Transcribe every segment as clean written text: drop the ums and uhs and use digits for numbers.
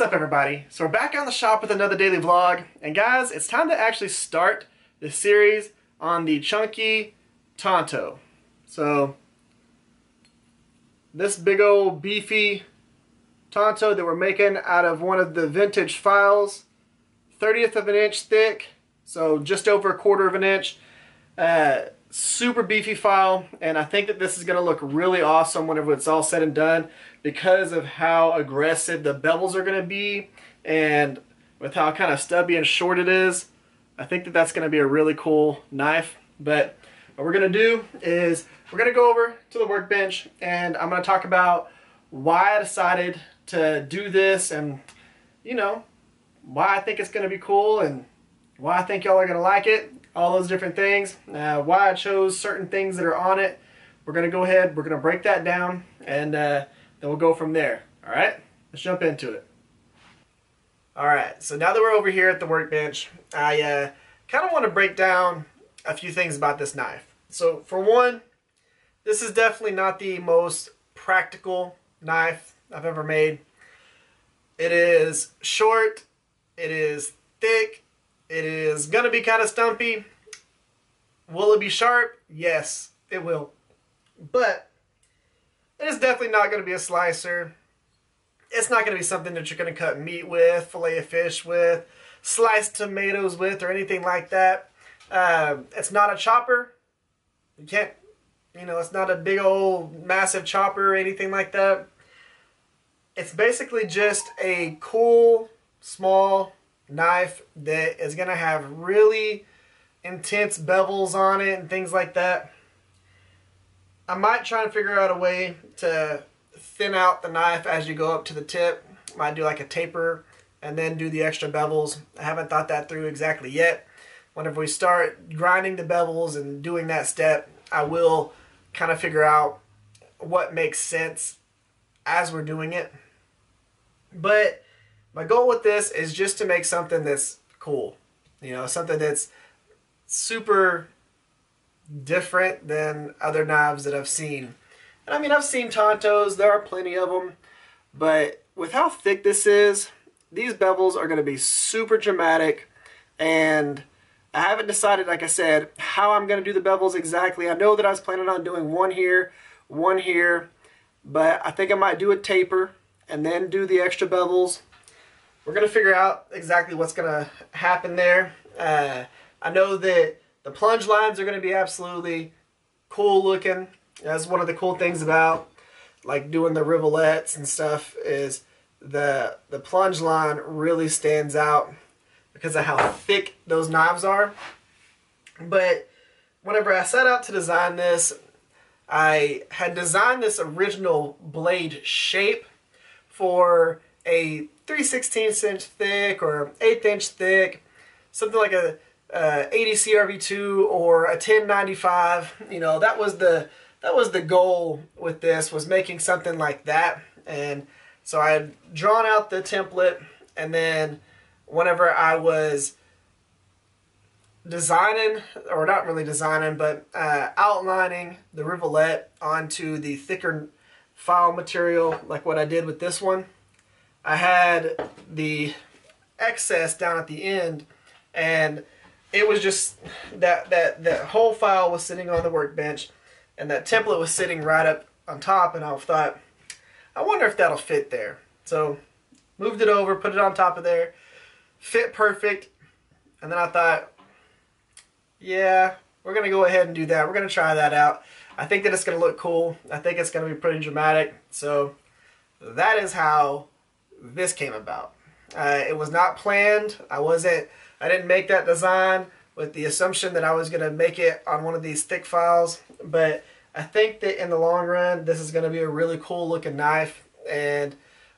up, everybody? So we're back on the shop with another daily vlog, and guys, it's time to actually start the series on the chunky Tanto. So this big old beefy Tanto that we're making out of one of the vintage files, 1/30 of an inch thick, so just over 1/4 of an inch. Super beefy file, and I think that this is going to look really awesome whenever it's all said and done because of how aggressive the bevels are going to be, and with how kind of stubby and short it is. I think that that's going to be a really cool knife. But what we're going to do is we're going to go over to the workbench, and I'm going to talk about why I decided to do this, and you know, why I think it's going to be cool, and why I think y'all are going to like it. All those different things, why I chose certain things that are on it. We're going to go ahead, we're going to break that down, and then we'll go from there. Alright, let's jump into it. Alright, so now that we're over here at the workbench, I kind of want to break down a few things about this knife. So for one, this is definitely not the most practical knife I've ever made. It is short, it is thick, it is going to be kind of stumpy. Will it be sharp? Yes, it will. But it is definitely not going to be a slicer. It's not going to be something that you're going to cut meat with, fillet of fish with, slice tomatoes with, or anything like that. It's not a chopper. You can't, you know, it's not a big old massive chopper or anything like that. It's basically just a cool, small knife that is going to have really intense bevels on it and things like that. I might try and figure out a way to thin out the knife as you go up to the tip. Might do like a taper and then do the extra bevels. I haven't thought that through exactly yet. Whenever we start grinding the bevels and doing that step, I will kind of figure out what makes sense as we're doing it. But my goal with this is just to make something that's cool. You know, something that's super different than other knives that I've seen. And I mean, I've seen Tantos, there are plenty of them, but with how thick this is, these bevels are going to be super dramatic, and I haven't decided, like I said, how I'm going to do the bevels exactly. I know that I was planning on doing one here, but I think I might do a taper and then do the extra bevels. We're going to figure out exactly what's going to happen there. I know that the plunge lines are going to be absolutely cool looking. That's one of the cool things about like doing the rivulets and stuff, is the plunge line really stands out because of how thick those knives are. But whenever I set out to design this, I had designed this original blade shape for a 3/16 inch thick or 1/8 inch thick, something like a 80 CRV2 or a 1095. You know, that was the goal with this, was making something like that. And so I had drawn out the template, and then whenever I was designing, or not really designing, but outlining the rivulet onto the thicker file material, like what I did with this one, I had the excess down at the end, and it was just that whole file was sitting on the workbench, and that template was sitting right up on top, and I thought, I wonder if that'll fit there. So moved it over, put it on top of there, fit perfect, and then I thought, yeah, we're going to go ahead and do that. We're going to try that out. I think that it's going to look cool. I think it's going to be pretty dramatic. So that is how this came about. It was not planned. I didn't make that design with the assumption that I was going to make it on one of these thick files, but I think that in the long run this is going to be a really cool looking knife, and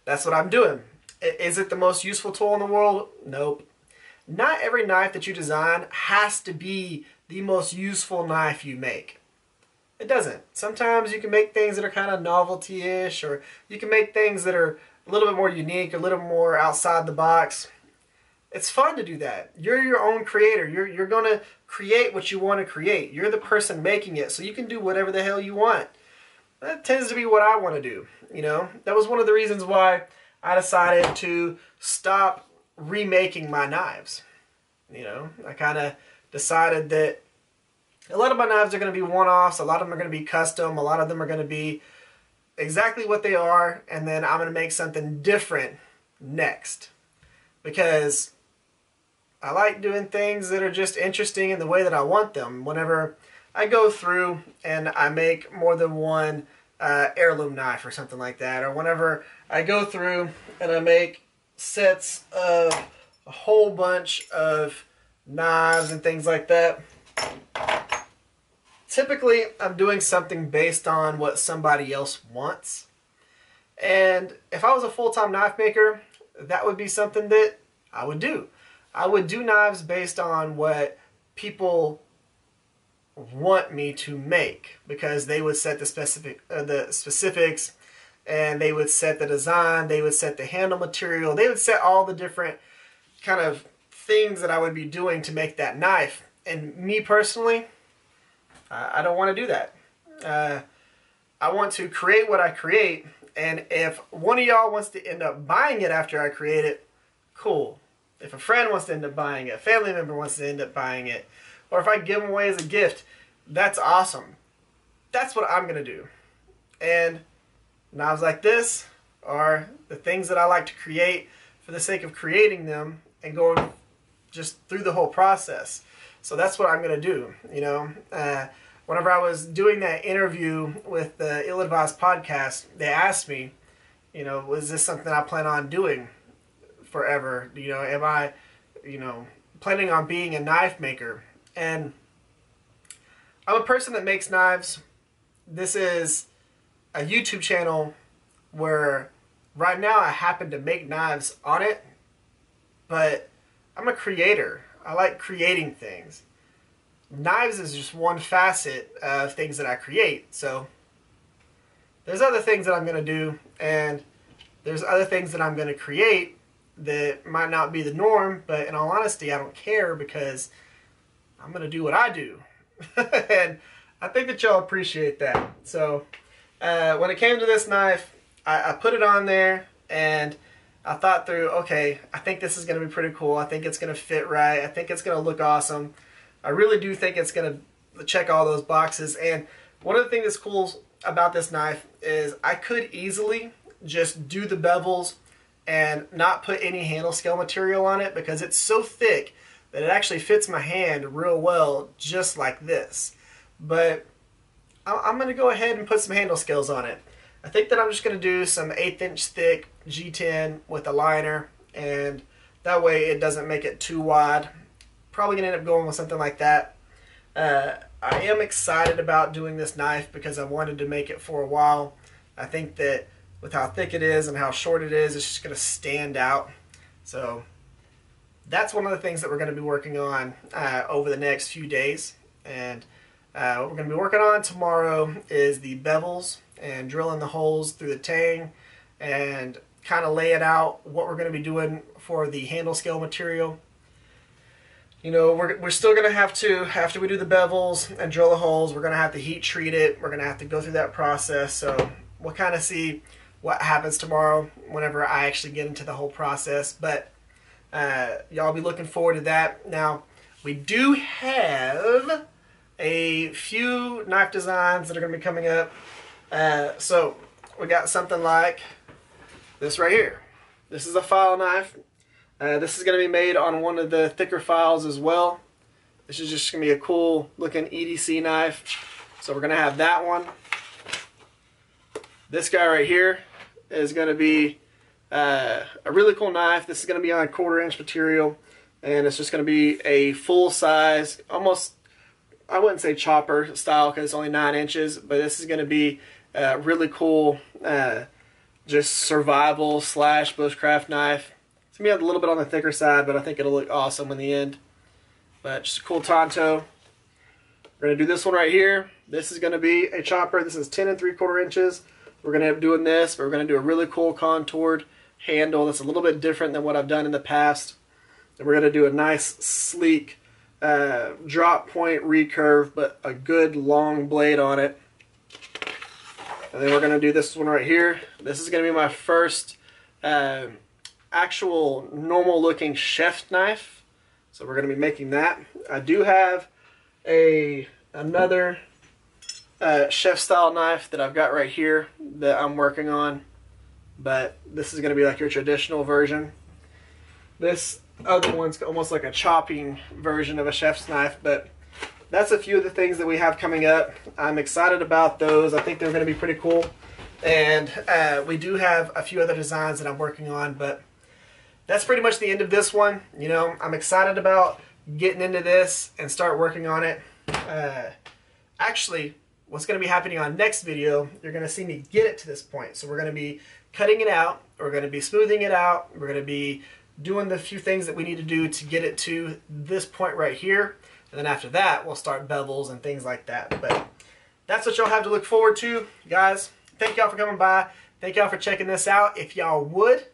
that's what I'm doing. Is it the most useful tool in the world? Nope. Not every knife that you design has to be the most useful knife you make. It doesn't. Sometimes you can make things that are kind of novelty-ish, or you can make things that are a little bit more unique, a little more outside the box. It's fun to do that. You're your own creator. You're going to create what you want to create. You're the person making it, so you can do whatever the hell you want. That tends to be what I want to do. You know, that was one of the reasons why I decided to stop remaking my knives. You know, I kind of decided that a lot of my knives are going to be one-offs, a lot of them are going to be custom, a lot of them are going to be exactly what they are, and then I'm going to make something different next. Because I like doing things that are just interesting in the way that I want them. Whenever I go through and I make more than one heirloom knife or something like that, or whenever I go through and I make sets of a whole bunch of knives and things like that, typically I'm doing something based on what somebody else wants. And if I was a full-time knife maker, that would be something that I would do. I would do knives based on what people want me to make, because they would set the specifics, and they would set the design, they would set the handle material, they would set all the different kind of things that I would be doing to make that knife. And me personally, I don't want to do that. I want to create what I create, and if one of y'all wants to end up buying it after I create it, cool. If a friend wants to end up buying it, a family member wants to end up buying it, or if I give them away as a gift, that's awesome. That's what I'm going to do. And knives like this are the things that I like to create for the sake of creating them and going just through the whole process. So that's what I'm going to do. You know, whenever I was doing that interview with the Ill Advised podcast, they asked me, you know, was this something I plan on doing forever? You know, am I, you know, planning on being a knife maker? And I'm a person that makes knives. This is a YouTube channel where right now I happen to make knives on it, but I'm a creator. I like creating things. Knives is just one facet of things that I create. So there's other things that I'm going to do, and there's other things that I'm going to create that might not be the norm, but in all honesty, I don't care, because I'm going to do what I do. And I think that y'all appreciate that. So when it came to this knife, I put it on there, and I thought through, okay, I think this is going to be pretty cool. I think it's going to fit right. I think it's going to look awesome. I really do think it's going to check all those boxes. And one of the things that's cool about this knife is I could easily just do the bevels and not put any handle scale material on it, because it's so thick that it actually fits my hand real well, just like this. But I'm going to go ahead and put some handle scales on it. I think that I'm just going to do some 1/8 inch thick G10 with a liner, and that way it doesn't make it too wide. Probably going to end up going with something like that. I am excited about doing this knife because I wanted to make it for a while. I think that with how thick it is and how short it is, it's just going to stand out. So that's one of the things that we're going to be working on over the next few days. And what we're going to be working on tomorrow is the bevels and drilling the holes through the tang and kind of laying out what we're going to be doing for the handle scale material. You know, we're still going to have to, after we do the bevels and drill the holes, we're going to have to heat treat it. We're going to have to go through that process. So we'll kind of see what happens tomorrow whenever I actually get into the whole process. But y'all be looking forward to that. Now, we do have a few knife designs that are going to be coming up. So we got something like this right here. This is a file knife. This is going to be made on one of the thicker files as well. This is just going to be a cool looking EDC knife. So we're going to have that one. This guy right here is going to be a really cool knife. This is going to be on 1/4 inch material, and it's just going to be a full size, almost, I wouldn't say chopper style because it's only 9 inches, but this is going to be a really cool just survival / bushcraft knife. It's going to be a little bit on the thicker side, but I think it'll look awesome in the end. But just a cool Tanto. We're going to do this one right here. This is going to be a chopper. This is 10 3/4 inches. We're going to end up doing this, but we're going to do a really cool contoured handle that's a little bit different than what I've done in the past. And we're going to do a nice, sleek drop point recurve, but a good long blade on it. And then we're going to do this one right here. This is going to be my first uh, actual normal looking chef knife. So we're going to be making that. I do have another chef style knife that I've got right here that I'm working on, but this is going to be like your traditional version. This other one's almost like a chopping version of a chef's knife, but that's a few of the things that we have coming up. I'm excited about those. I think they're going to be pretty cool, and we do have a few other designs that I'm working on, but that's pretty much the end of this one. You know, I'm excited about getting into this and start working on it. Actually, what's going to be happening on next video, you're going to see me get it to this point. So we're going to be cutting it out, we're going to be smoothing it out, we're going to be doing the few things that we need to do to get it to this point right here. And then after that, we'll start bevels and things like that. But that's what y'all have to look forward to, guys. Thank y'all for coming by. Thank y'all for checking this out. If y'all would,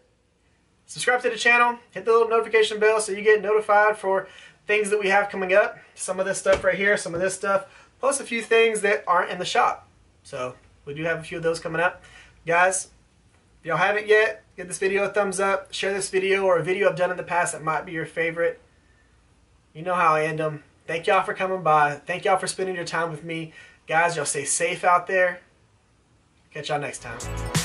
subscribe to the channel, hit the little notification bell so you get notified for things that we have coming up. Some of this stuff right here, some of this stuff, plus a few things that aren't in the shop. So we do have a few of those coming up. Guys, if y'all haven't yet, give this video a thumbs up. Share this video or a video I've done in the past that might be your favorite. You know how I end them. Thank y'all for coming by. Thank y'all for spending your time with me. Guys, y'all stay safe out there. Catch y'all next time.